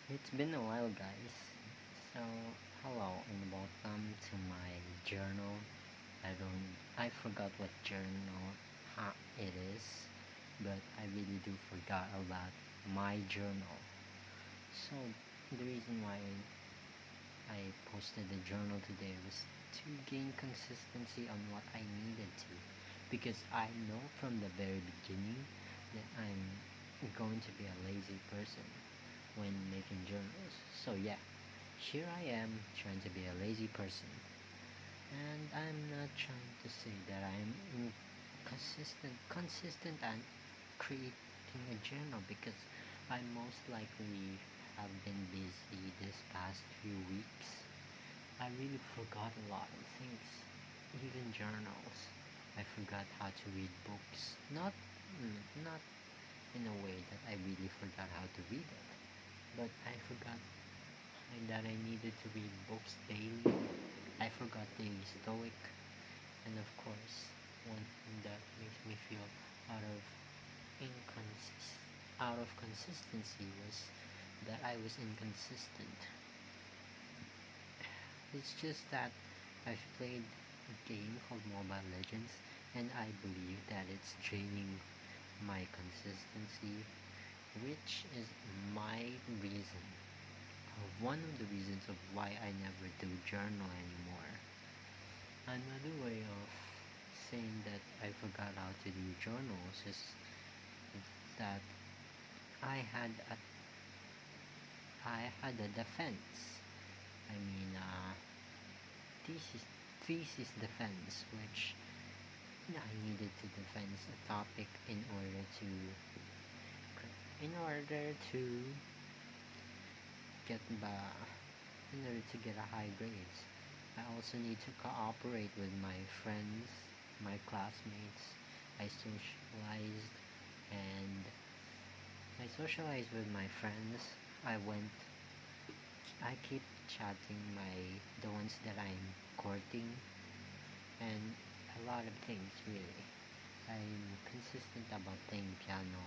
It's been a while, guys. So, hello and welcome to my journal. I forgot what journal it is, but I really do forgot about my journal. So, the reason why I posted the journal today was to gain consistency on what I needed to, because I know from the very beginning that I'm going to be a lazy person when making journals. So yeah, here I am trying to be a lazy person. And I'm not trying to say that I'm consistent and creating a journal, because I most likely have been busy this past few weeks. I really forgot a lot of things, even journals. I forgot how to read books. Not in a way that I really forgot how to read it, but I forgot that I needed to read books daily. I forgot Daily Stoic, and of course, one thing that makes me feel out of out of consistency was that I was inconsistent. It's just that I've played a game called Mobile Legends, and I believe that it's draining my consistency, which is my reason, one of the reasons of why I never do journal anymore. Another way of saying that I forgot how to do journals is that I had a I had a defense. I mean, thesis defense, which I needed to defend a topic in order to get the in order to get a high grades. I also need to cooperate with my friends, my classmates. I socialized and I socialized with my friends. I keep chatting the ones that I'm courting, and a lot of things really. I'm consistent about playing piano,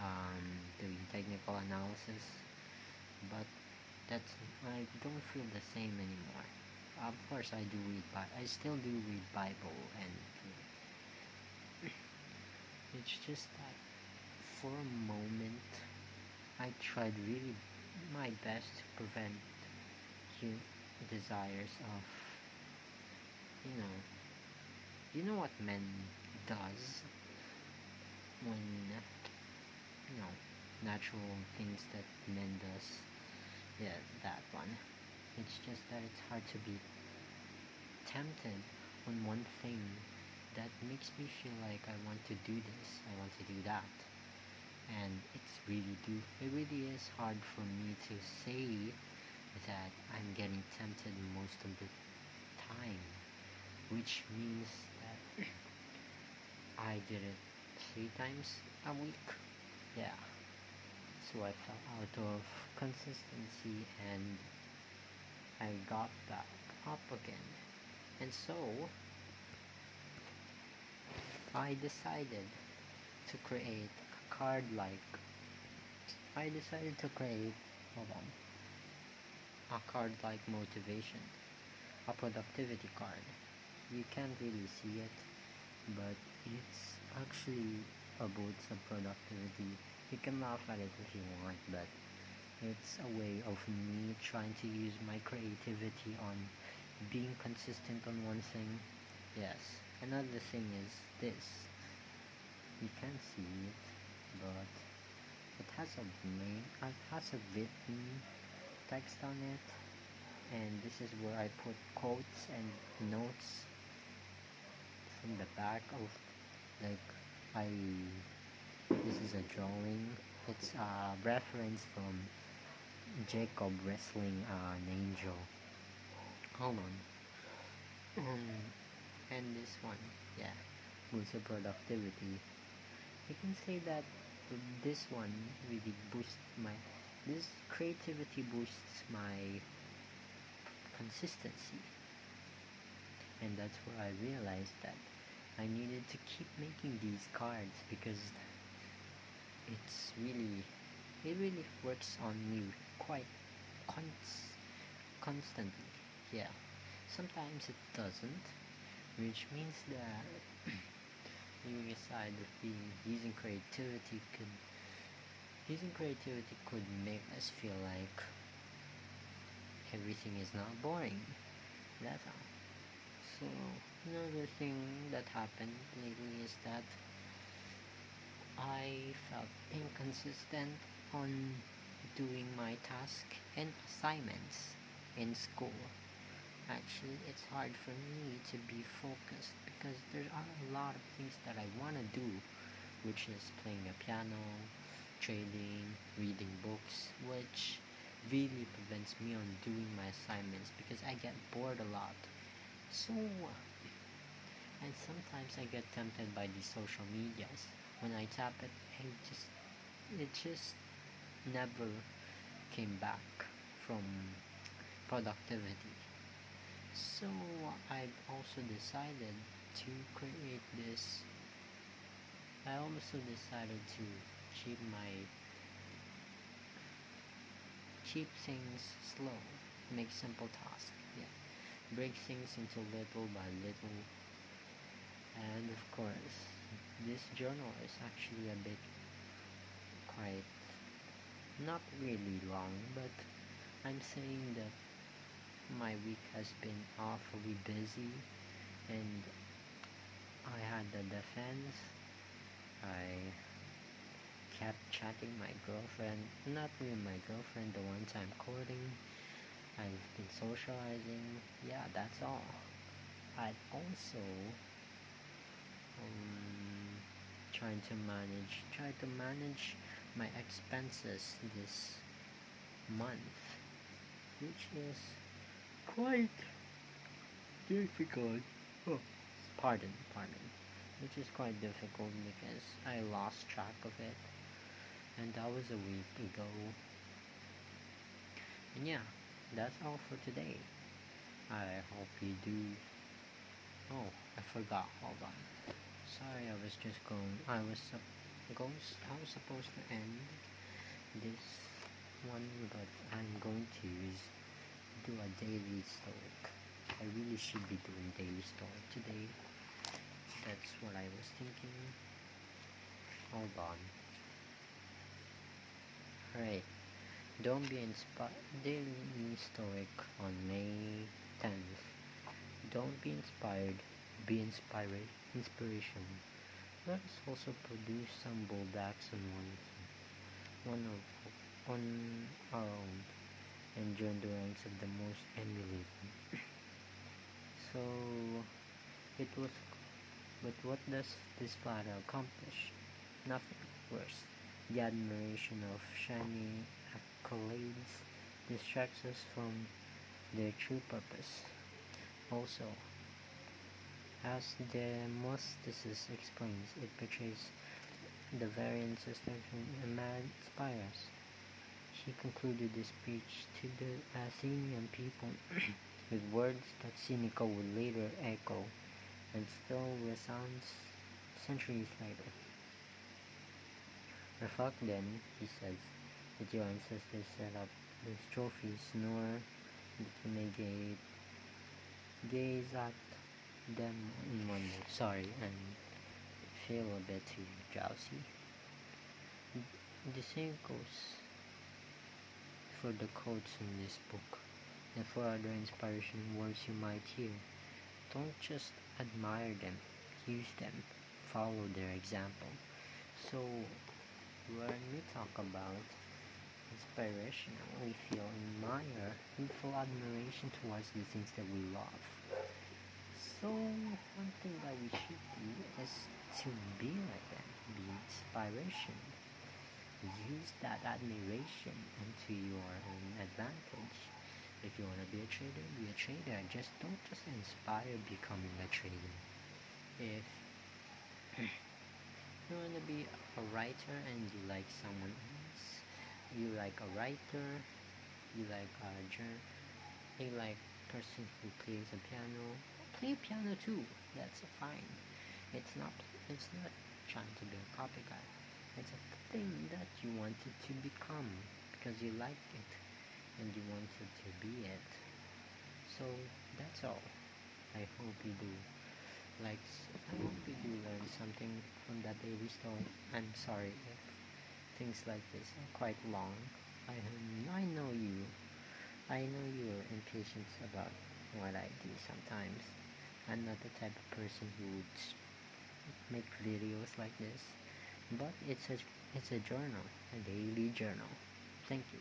um, doing technical analysis, but that's I don't feel the same anymore. Of course, I still do read Bible, and it's just that for a moment, I tried really my best to prevent desires of you know what men does when natural things that men does. Yeah, that one. It's just that it's hard to be tempted on one thing that makes me feel like I want to do this, I want to do that. And it really is hard for me to say that I'm getting tempted most of the time, which means that I did it 3 times a week. Yeah. So I fell out of consistency and I got back up again. And so I decided to create a card like I decided to create hold on a card like motivation, a productivity card. You can't really see it, but it's actually a boost of productivity. You can laugh at it if you want, but it's a way of me trying to use my creativity on being consistent on one thing. Yes. Another thing is this. You can't see it, but it has a written text on it, and this is where I put quotes and notes from the back of, like, I this is a drawing. It's a reference from Jacob wrestling an angel. Hold on. And this one, yeah, boosts your productivity. You can say that this one really boosts my this creativity boosts my consistency, and that's where I realized that I needed to keep making these cards, because it's really it really works on me quite constantly. Yeah, sometimes it doesn't, which means that leaving aside of being using creativity could make us feel like everything is not boring. That's all. So another thing that happened lately is that I felt inconsistent on doing my task and assignments in school. Actually, it's hard for me to be focused because there are a lot of things that I want to do, which is playing a piano, trading, reading books, which really prevents me on doing my assignments because I get bored a lot. So, and sometimes I get tempted by these social medias. When I tap it, it just never came back from productivity. So I've also decided to create this. I also decided to keep my keep things slow, make simple tasks. Yeah, break things into little by little, and of course, this journal is actually a bit quite not really long, but I'm saying that my week has been awfully busy and I had the defense. I kept chatting my girlfriend, not really my girlfriend, the ones I'm courting. I've been socializing. Yeah, that's all. I've also um, try to manage my expenses this month, which is quite difficult. Oh, pardon. Which is quite difficult because I lost track of it, and that was a week ago. And yeah, that's all for today. I hope you do. Oh, I forgot. Hold on. Sorry, I was just going. I was supposed to end this one, but I'm going to do a daily stoic. I really should be doing daily stoic today. That's what I was thinking. Hold on. Alright. Don't be inspired. Daily stoic on May 10th. Don't be inspired. Be inspired. Inspiration. Let us also produce some bold acts on our own and join the ranks of the most emulated. So it was. But what does this flatter accomplish? Nothing. Worse, the admiration of shiny accolades distracts us from their true purpose. Also, as Demosthenes explains, it portrays the variant system inspires. He concluded his speech to the Athenian people with words that Seneca would later echo and still resounds centuries later. Reflect then, he says, that your ancestors set up these trophies, nor that you may gaze at them in wonder. Sorry, and feel a bit too drowsy. The same goes for the quotes in this book and for other inspiration words you might hear. Don't just admire them, use them, follow their example. So, when we talk about inspiration, we feel full admiration towards the things that we love. So, one thing that we should do is to be like them, be inspiration. Use that admiration into your own advantage. If you want to be a trader, be a trader. Don't just inspire becoming a trader. If you want to be a writer and you like someone else, you like a writer, you like a you like person who plays a piano, play piano too. That's fine. It's not trying to be a copycat. It's a thing that you wanted to become because you like it and you wanted to be it. So that's all. I hope you do I hope you do learn something from that daily story. I'm sorry if things like this are quite long. I know you. I know you're impatient about what I do sometimes. I'm not the type of person who would make videos like this, but it's a journal, a daily journal. Thank you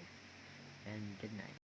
and good night.